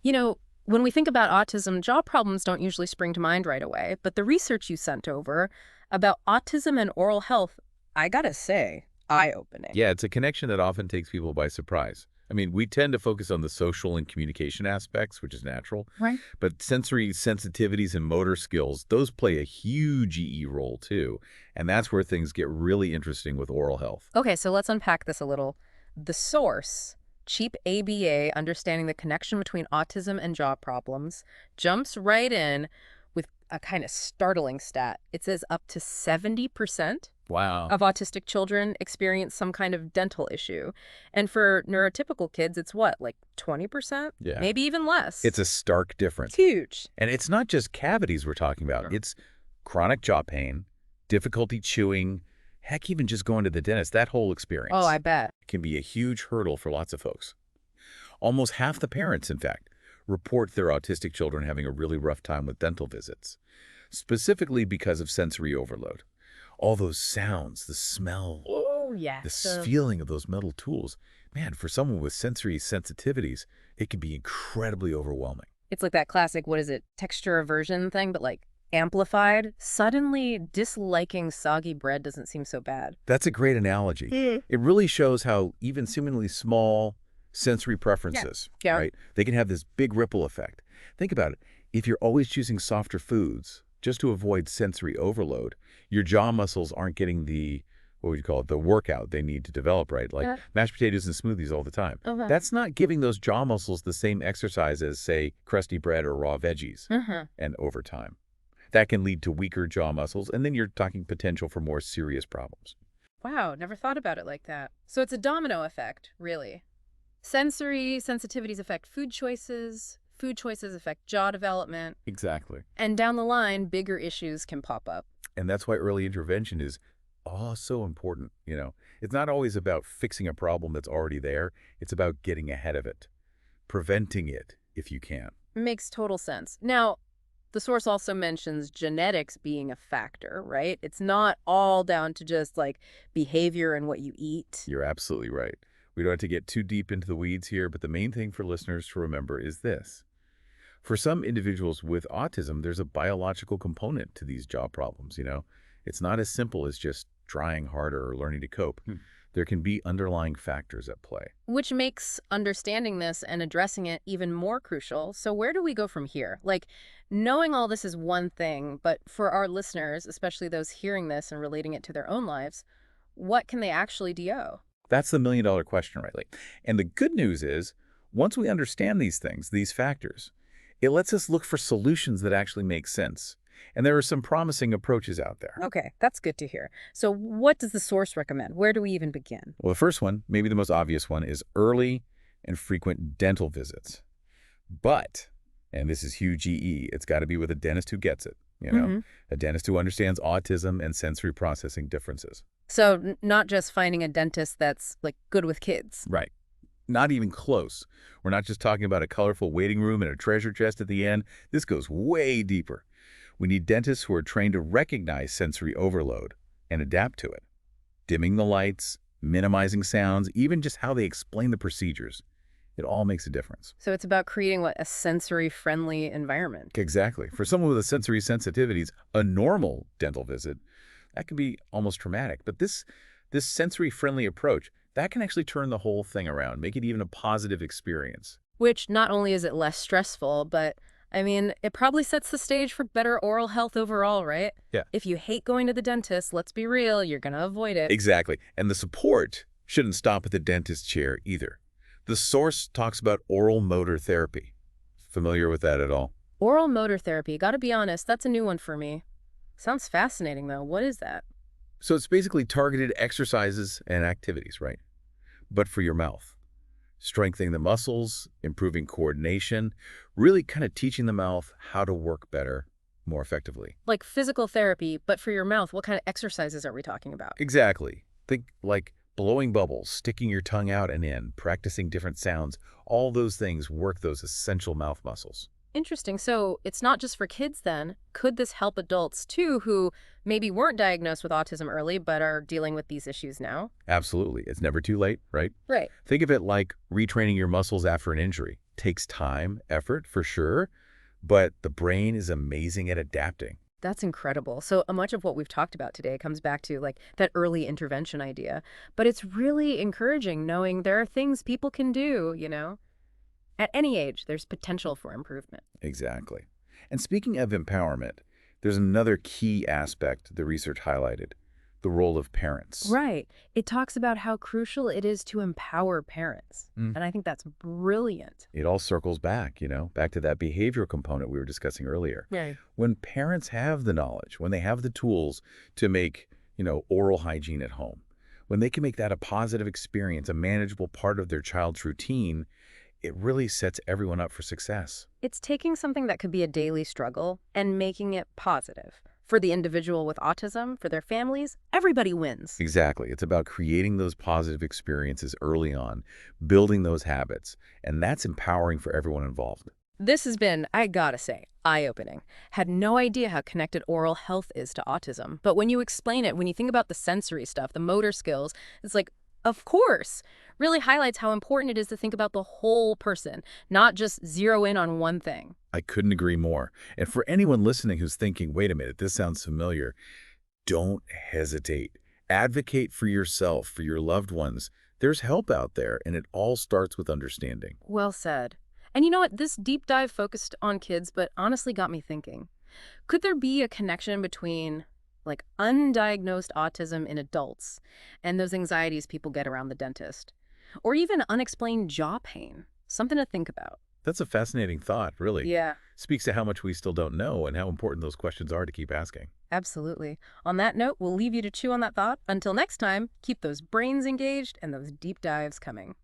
You know, when we think about autism, jaw problems don't usually spring to mind right away, but the research you sent over about autism and oral health, I gotta say, eye-opening. Yeah, it's a connection that often takes people by surprise. I mean, we tend to focus on the social and communication aspects, which is natural, Right. but sensory sensitivities and motor skills, those play a huge role too. And that's where things get really interesting with oral health. Okay, so let's unpack this a little. The source, Cheap ABA, Understanding the Connection Between Autism and Jaw Problems, jumps right in with a kind of startling stat. It says up to 70% Wow. of autistic children experience some kind of dental issue. And for neurotypical kids, it's what, like 20%? Yeah. Maybe even less. It's a stark It's difference. huge. And it's not just cavities we're talking about. Yeah. It's chronic jaw pain, difficulty chewing, heck, even just going to the dentist. That whole Oh, I experience bet. can be a huge hurdle for lots of folks. Almost half the parents, in fact, report their autistic children having a really rough time with dental visits, specifically because of sensory overload. All those sounds, the smell, Oh, yes. this feeling of those metal tools. Man, for someone with sensory sensitivities, it can be incredibly overwhelming. It's like that classic, what is it, texture aversion thing, but like amplified. Suddenly disliking soggy bread doesn't seem so bad. That's a great analogy. It really shows how even seemingly small sensory preferences, Yeah. right, they can have this big ripple effect. Think about it. If you're always choosing softer foods just to avoid sensory overload, your jaw muscles aren't getting the, what would you call it, the workout they need to develop, right? Like Yeah. mashed potatoes and smoothies all the time. Okay. That's not giving those jaw muscles the same exercise as, say, crusty bread or raw veggies. And over time, that can lead to weaker jaw muscles, and then you're talking potential for more serious problems. Wow, never thought about it like that. So it's a domino effect, really. Sensory sensitivities affect food choices affect jaw development, Exactly. and down the line, bigger issues can pop up. And that's why early intervention is so important. It's not always about fixing a problem that's already there. It's about getting ahead of it, preventing it if you can. Makes total sense. Now, the source also mentions genetics being a factor, right? It's not all down to just like behavior and what you eat. You're absolutely right. We don't have to get too deep into the weeds here, but the main thing for listeners to remember is this. For some individuals with autism, there's a biological component to these jaw problems. It's not as simple as just trying harder or learning to cope. There can be underlying factors at play. Which makes understanding this and addressing it even more crucial. So where do we go from here? Like, knowing all this is one thing, but for our listeners, especially those hearing this and relating it to their own lives, what can they actually do? That's the million-dollar question, Riley. And the good news is, once we understand these things, these factors, it lets us look for solutions that actually make sense. And there are some promising approaches out there. Okay, that's good to hear. So what does the source recommend? Where do we even begin? Well, the first one, maybe the most obvious one, is early and frequent dental visits. But, and this is huge it's got to be with a dentist who gets it, a dentist who understands autism and sensory processing differences. So not just finding a dentist that's like good with kids. Right. Not even close. We're not just talking about a colorful waiting room and a treasure chest at the end. This goes way deeper. We need dentists who are trained to recognize sensory overload and adapt to it. Dimming the lights, minimizing sounds, even just how they explain the procedures. It all makes a difference. So it's about creating a sensory-friendly environment. Exactly. For someone with a sensory sensitivities, a normal dental visit, that can be almost traumatic. But this sensory-friendly approach, that can actually turn the whole thing around, make it even a positive experience. Which not only is it less stressful, but I mean, it probably sets the stage for better oral health overall, right? Yeah. If you hate going to the dentist, let's be real, you're going to avoid it. Exactly. And the support shouldn't stop at the dentist chair either. The source talks about oral motor therapy. Familiar with that at all? Oral motor therapy, gotta be honest, that's a new one for me. Sounds fascinating, though. What is that? So it's basically targeted exercises and activities, right? But for your mouth. Strengthening the muscles, improving coordination, really kind of teaching the mouth how to work better, more effectively. Like physical therapy, but for your mouth, what kind of exercises are we talking about? Exactly. Think like blowing bubbles, sticking your tongue out and in, practicing different sounds. All those things work those essential mouth muscles. Interesting. So it's not just for kids then. Could this help adults too who maybe weren't diagnosed with autism early but are dealing with these issues now? Absolutely. It's never too late, right? Right. Think of it like retraining your muscles after an injury. Takes time, effort, for sure, but the brain is amazing at adapting. That's incredible. So much of what we've talked about today comes back to like that early intervention idea. But it's really encouraging knowing there are things people can do, At any age, there's potential for improvement. Exactly. And speaking of empowerment, there's another key aspect the research highlighted, the role of parents. Right. It talks about how crucial it is to empower parents. Mm. And I think that's brilliant. It all circles back, back to that behavioral component we were discussing earlier. Right. When parents have the knowledge, when they have the tools to make, oral hygiene at home, when they can make that a positive experience, a manageable part of their child's routine, it really sets everyone up for success. It's taking something that could be a daily struggle and making it positive. For the individual with autism, for their families, everybody wins. Exactly. It's about creating those positive experiences early on, building those habits, and that's empowering for everyone involved. This has been, I gotta say, eye-opening. Had no idea how connected oral health is to autism. But when you explain it, when you think about the sensory stuff, the motor skills, it's like, of course, really highlights how important it is to think about the whole person, not just zero in on one thing. I couldn't agree more. And for anyone listening who's thinking, wait a minute, this sounds familiar, don't hesitate. Advocate for yourself, for your loved ones. There's help out there, and it all starts with understanding. Well said. And you know what? This deep dive focused on kids, but honestly got me thinking. Could there be a connection between, like, undiagnosed autism in adults and those anxieties people get around the dentist? Or even unexplained jaw pain? Something to think about. That's a fascinating thought, really. Yeah, Speaks to how much we still don't know and how important those questions are to keep asking. absolutely. On that note, we'll leave you to chew on that thought. Until next time, keep those brains engaged and those deep dives coming.